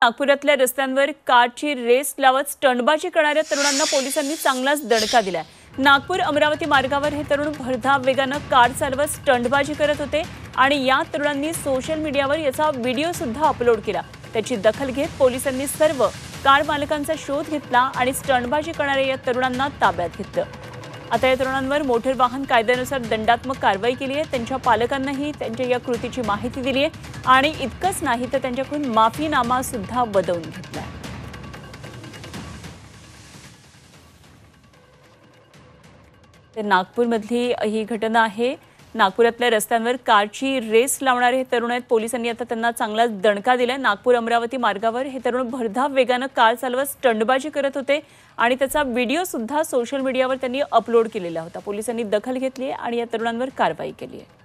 नागपुरातल्या रस्त्यांवर कारची रेस लावत स्टंटबाजी करणाऱ्या तरुणांना पोलिसांनी चांगलाच दणका दिलाय। नागपूर अमरावती मार्गावर हे तरुण भरधाव वेगाने कार चालवत स्टंटबाजी करत होते आणि या तरुणांनी सोशल मीडियावर याचा व्हिडिओ सुद्धा अपलोड केला। त्याची दखल घेत पोलिसांनी सर्व कार मालकांचा शोध घेतला आणि स्टंटबाजी करणाऱ्या या तरुणांना ताब्यात घेतलं। आता या तरुणांवर मोटार वाहन कायद्यानुसार दंडात्मक कारवाई केली आहे। त्यांच्या पालकांनाही त्यांच्या या कृतीची माहिती दिली आहे आणि इतकंच नाही तर त्यांच्याकडून माफीनामा सुद्धा बदलून घेतला आहे। नागपूरमधली ही घटना आहे। नागपुरातल्या रस्त्यांवर कारची रेस लावणारे हे तरुण आहेत। पोलिसांनी आता त्यांना चांगलाच दणका दिलाय। नागपूर अमरावती मार्गावर हे तरुण भरधाव वेगाने कार चालवत स्टंटबाजी करत होते आणि त्याचा व्हिडिओ सुद्धा सोशल मीडियावर त्यांनी अपलोड केलेला होता। पोलिसांनी दखल घेतली आणि या तरुणांवर कारवाई केली आहे।